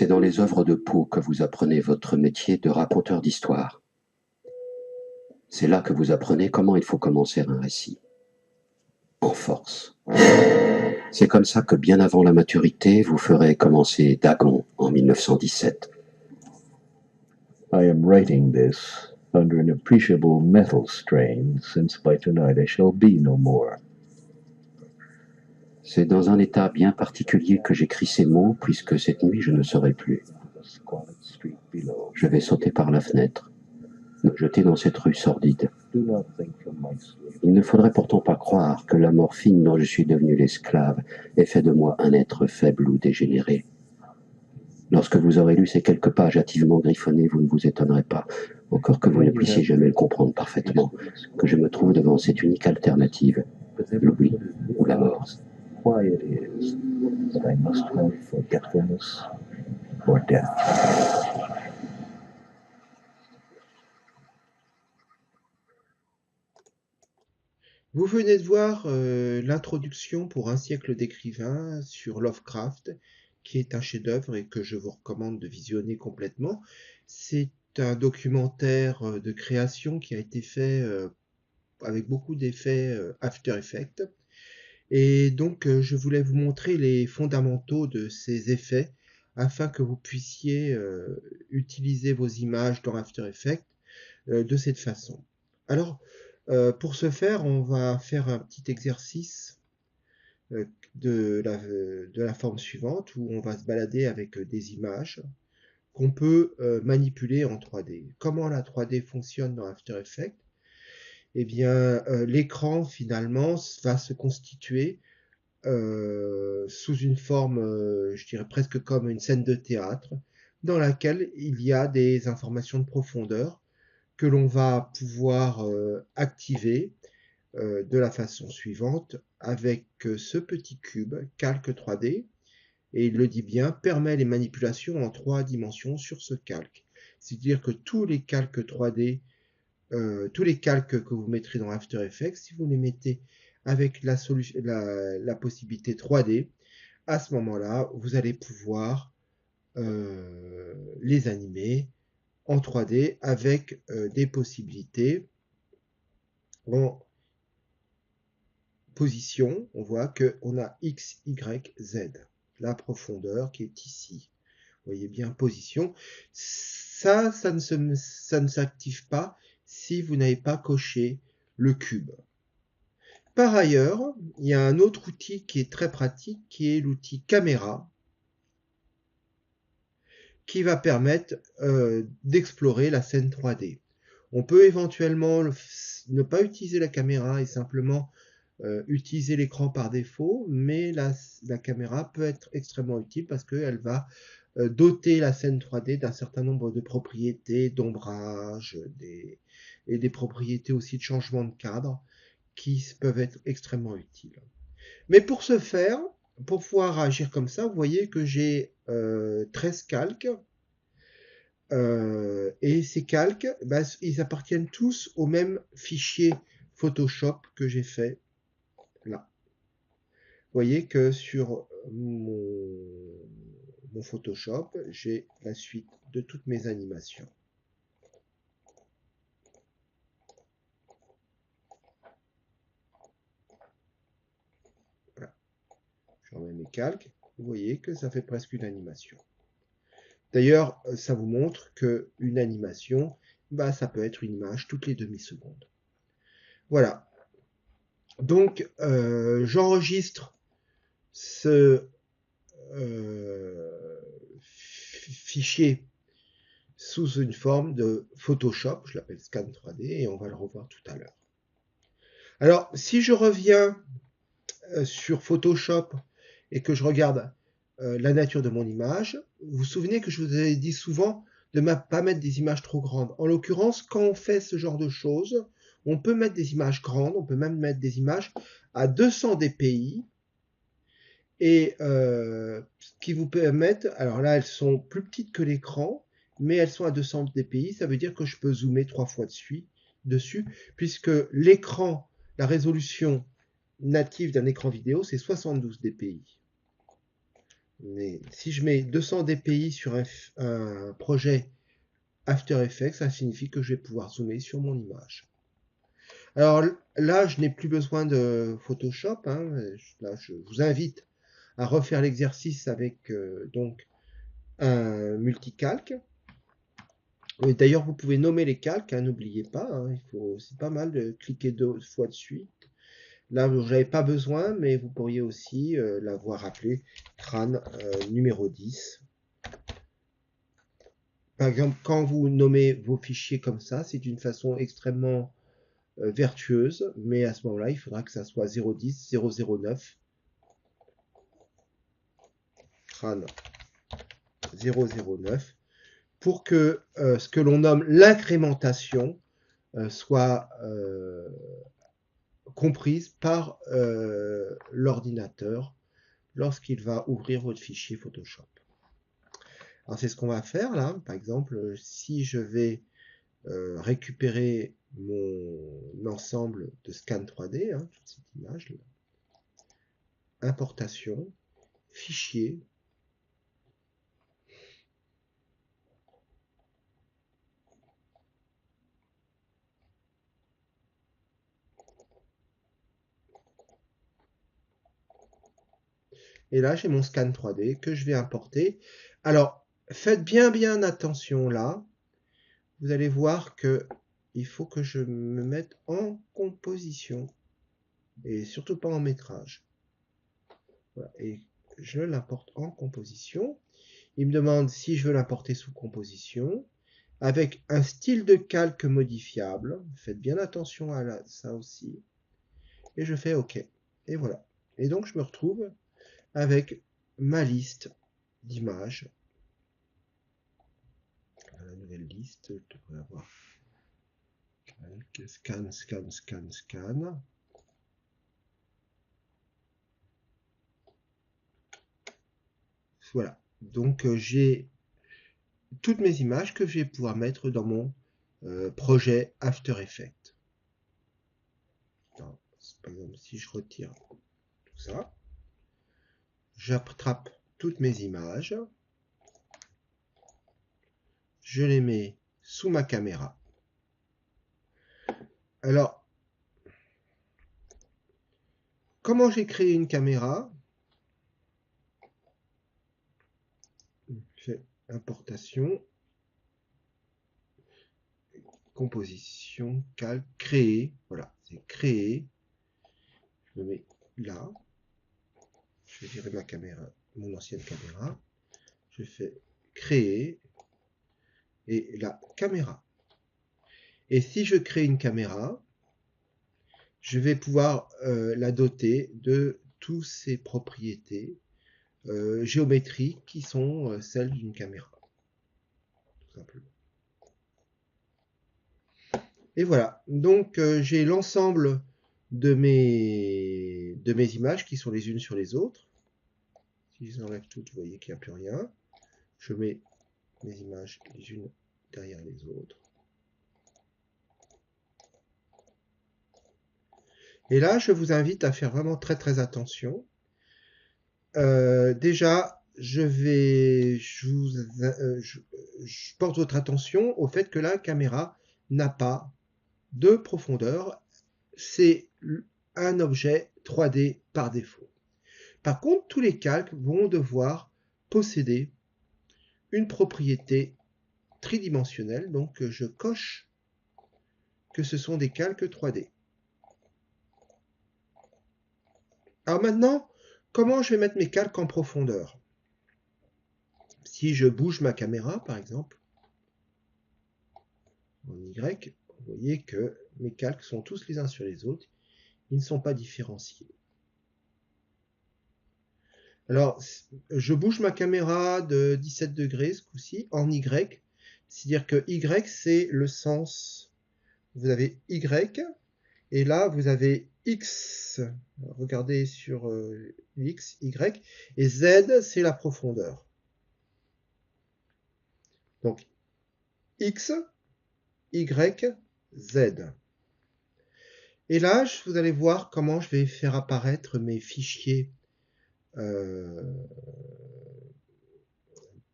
C'est dans les œuvres de Poe que vous apprenez votre métier de raconteur d'histoire. C'est là que vous apprenez comment il faut commencer un récit. En force. C'est comme ça que bien avant la maturité, vous ferez commencer Dagon en 1917. I am writing this under an appreciable mental strain, since by tonight I shall be no more. C'est dans un état bien particulier que j'écris ces mots, puisque cette nuit je ne serai plus. Je vais sauter par la fenêtre, me jeter dans cette rue sordide. Il ne faudrait pourtant pas croire que la morphine dont je suis devenu l'esclave ait fait de moi un être faible ou dégénéré. Lorsque vous aurez lu ces quelques pages hâtivement griffonnées, vous ne vous étonnerez pas, encore que vous ne puissiez jamais le comprendre parfaitement, que je me trouve devant cette unique alternative, l'oubli ou la mort. Why it is that I must have forgetfulness or death. Vous venez de voir l'introduction pour un siècle d'écrivains sur Lovecraft, qui est un chef-d'œuvre et que je vous recommande de visionner complètement. C'est un documentaire de création qui a été fait avec beaucoup d'effets After Effects. Et donc, je voulais vous montrer les fondamentaux de ces effets afin que vous puissiez utiliser vos images dans After Effects de cette façon. Alors, pour ce faire, on va faire un petit exercice de la forme suivante où on va se balader avec des images qu'on peut manipuler en 3D. Comment la 3D fonctionne dans After Effects? Eh bien, l'écran, finalement, va se constituer sous une forme, je dirais presque comme une scène de théâtre, dans laquelle il y a des informations de profondeur que l'on va pouvoir activer de la façon suivante avec ce petit cube calque 3D, et il le dit bien, permet les manipulations en 3 dimensions sur ce calque. C'est-à-dire que tous les calques 3D, tous les calques que vous mettrez dans After Effects, si vous les mettez avec la possibilité 3D, à ce moment-là, vous allez pouvoir les animer en 3D avec des possibilités en position. On voit qu'on a X, Y, Z. La profondeur qui est ici. Vous voyez bien, position. Ça ne s'active pas si vous n'avez pas coché le cube. Par ailleurs, il y a un autre outil qui est très pratique, qui est l'outil caméra, qui va permettre d'explorer la scène 3D. On peut éventuellement ne pas utiliser la caméra et simplement utiliser l'écran par défaut, mais la caméra peut être extrêmement utile parce qu'elle va doter la scène 3D d'un certain nombre de propriétés d'ombrage et des propriétés aussi de changement de cadre qui peuvent être extrêmement utiles. Mais pour ce faire, pour pouvoir agir comme ça, vous voyez que j'ai 13 calques. Et ces calques, ils appartiennent tous au même fichier Photoshop que j'ai fait là. Vous voyez que sur mon Photoshop, j'ai la suite de toutes mes animations. Voilà. Je remets mes calques. Vous voyez que ça fait presque une animation. D'ailleurs, ça vous montre qu'une animation, ça peut être une image toutes les demi-secondes. Voilà. Donc, j'enregistre ce fichier sous une forme de Photoshop, je l'appelle Scan 3D, et on va le revoir tout à l'heure. Alors, si je reviens sur Photoshop et que je regarde la nature de mon image, vous vous souvenez que je vous avais dit souvent de ne pas mettre des images trop grandes. En l'occurrence, quand on fait ce genre de choses, on peut mettre des images grandes, on peut même mettre des images à 200 dpi, et qui vous permettent, alors là elles sont plus petites que l'écran, mais elles sont à 200 dpi, ça veut dire que je peux zoomer 3 fois dessus, puisque l'écran, la résolution native d'un écran vidéo, c'est 72 dpi. Mais si je mets 200 dpi sur un projet After Effects, ça signifie que je vais pouvoir zoomer sur mon image. Alors là, je n'ai plus besoin de Photoshop. Hein. Là, je vous invite à refaire l'exercice avec donc un multicalque. D'ailleurs, vous pouvez nommer les calques, hein, n'oubliez pas. Hein, c'est pas mal de cliquer 2 fois de suite. Là, vous n'avez pas besoin, mais vous pourriez aussi l'avoir appelé crâne numéro 10. Par exemple, quand vous nommez vos fichiers comme ça, c'est une façon extrêmement vertueuse, mais à ce moment-là, il faudra que ça soit 010 009 crâne 009 pour que ce que l'on nomme l'incrémentation soit comprise par l'ordinateur lorsqu'il va ouvrir votre fichier Photoshop. Alors c'est ce qu'on va faire là. Par exemple, si je vais récupérer mon ensemble de scan 3D, hein, toute cette image, là. Importation, fichier, et là j'ai mon scan 3D que je vais importer. Alors faites bien attention là. Vous allez voir que il faut que je me mette en composition et surtout pas en métrage. Voilà. Et je l'importe en composition. Il me demande si je veux l'importer sous composition avec un style de calque modifiable. Faites bien attention à ça aussi. Et je fais OK. Et voilà. Et donc je me retrouve avec ma liste d'images. La nouvelle liste, je devrais avoir scan. Voilà. Donc j'ai toutes mes images que je vais pouvoir mettre dans mon projet After Effects. Alors, par exemple, si je retire tout ça, j'attrape toutes mes images, je les mets sous ma caméra. Alors, comment j'ai créé une caméra? Je fais importation, composition, calque, créer. Voilà, c'est créer. Je me mets là. Je vais virer ma caméra, mon ancienne caméra. Je fais créer et la caméra. Et si je crée une caméra, je vais pouvoir la doter de toutes ces propriétés géométriques qui sont celles d'une caméra. Tout simplement. Et voilà, donc j'ai l'ensemble de mes images qui sont les unes sur les autres. Si je les enlève toutes, vous voyez qu'il n'y a plus rien. Je mets mes images les unes derrière les autres. Et là, je vous invite à faire vraiment très attention. Déjà, je porte votre attention au fait que la caméra n'a pas de profondeur. C'est un objet 3D par défaut. Par contre, tous les calques vont devoir posséder une propriété tridimensionnelle. Donc, je coche que ce sont des calques 3D. Alors maintenant, comment je vais mettre mes calques en profondeur? Si je bouge ma caméra, par exemple, en Y, vous voyez que mes calques sont tous les uns sur les autres. Ils ne sont pas différenciés. Alors, je bouge ma caméra de 17 degrés ce coup-ci en Y. C'est-à-dire que Y, c'est le sens. Vous avez Y, et là, vous avez X. Regardez sur X, Y. Et Z, c'est la profondeur. Donc, X, Y, Z. Et là, vous allez voir comment je vais faire apparaître mes fichiers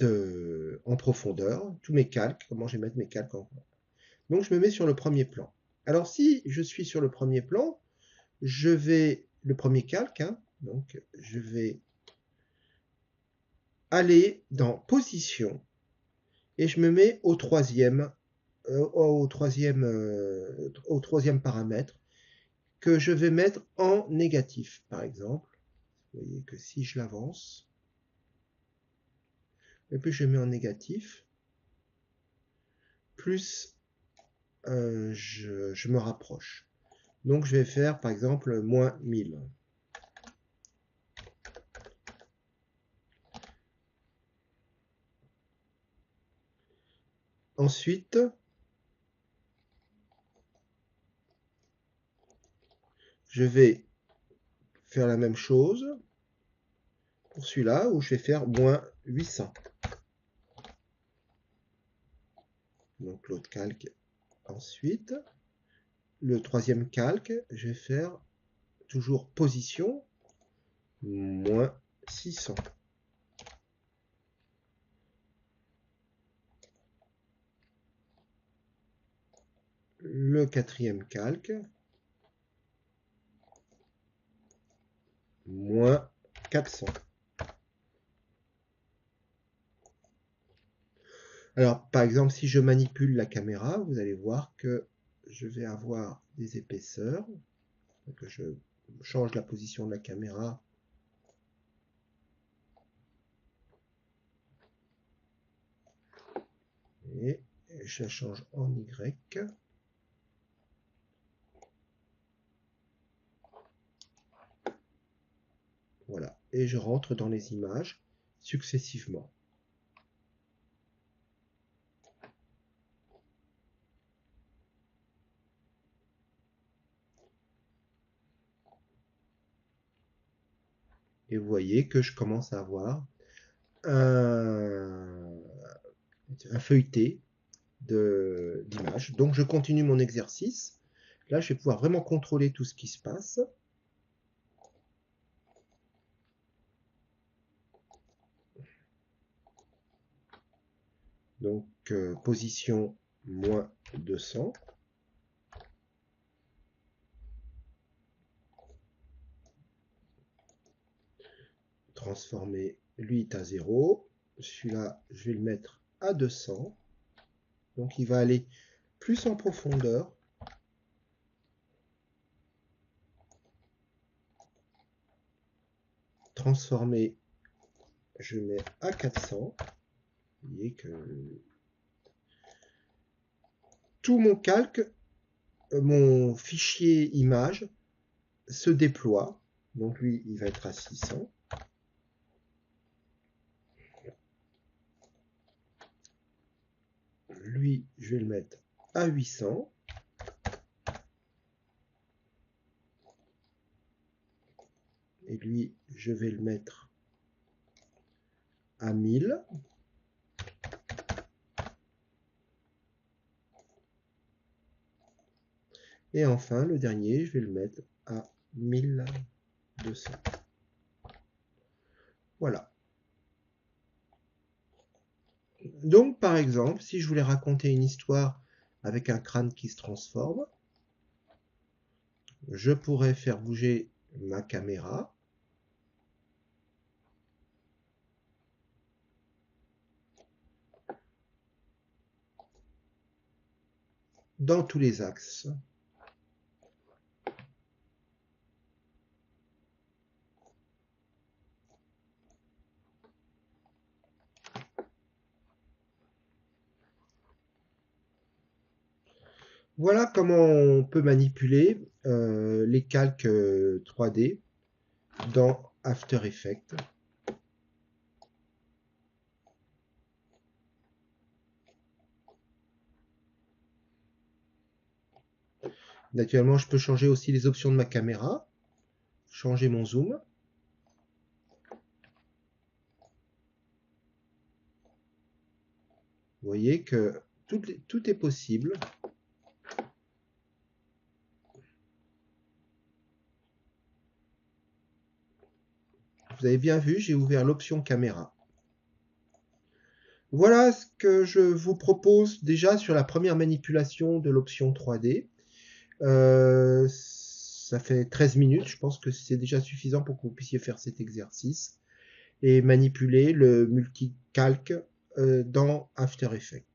en profondeur, tous mes calques, comment je vais mettre mes calques en... Donc je me mets sur le premier plan. Alors si je suis sur le premier plan, je vais, le premier calque, hein, donc je vais aller dans position et je me mets au troisième paramètre que je vais mettre en négatif, par exemple. Vous voyez que si je l'avance, et plus je mets en négatif, plus je me rapproche. Donc je vais faire par exemple moins 1000. Ensuite, je vais faire la même chose pour celui-là où je vais faire moins 800. Donc l'autre calque. Ensuite, le troisième calque, je vais faire toujours position moins 600. Le quatrième calque, moins 400. Alors, par exemple, si je manipule la caméra, vous allez voir que je vais avoir des épaisseurs. Donc, je change la position de la caméra. Et je la change en Y. Voilà. Et je rentre dans les images successivement. Et vous voyez que je commence à avoir un feuilleté d'images. Donc je continue mon exercice. Là, je vais pouvoir vraiment contrôler tout ce qui se passe. Donc position moins 200. Transformer lui à 0. Celui-là, je vais le mettre à 200. Donc il va aller plus en profondeur. Transformer, je mets à 400. Vous voyez que tout mon calque, mon fichier image se déploie. Donc lui, il va être à 600. Lui, je vais le mettre à 800. Et lui, je vais le mettre à 1000. Et enfin, le dernier, je vais le mettre à 1200. Voilà. Donc, par exemple, si je voulais raconter une histoire avec un crâne qui se transforme, je pourrais faire bouger ma caméra. Dans tous les axes. Voilà comment on peut manipuler les calques 3D dans After Effects. Naturellement, je peux changer aussi les options de ma caméra, changer mon zoom. Vous voyez que tout est possible. Vous avez bien vu, j'ai ouvert l'option caméra. Voilà ce que je vous propose déjà sur la première manipulation de l'option 3D. Ça fait 13 minutes, je pense que c'est déjà suffisant pour que vous puissiez faire cet exercice et manipuler le multicalque dans After Effects.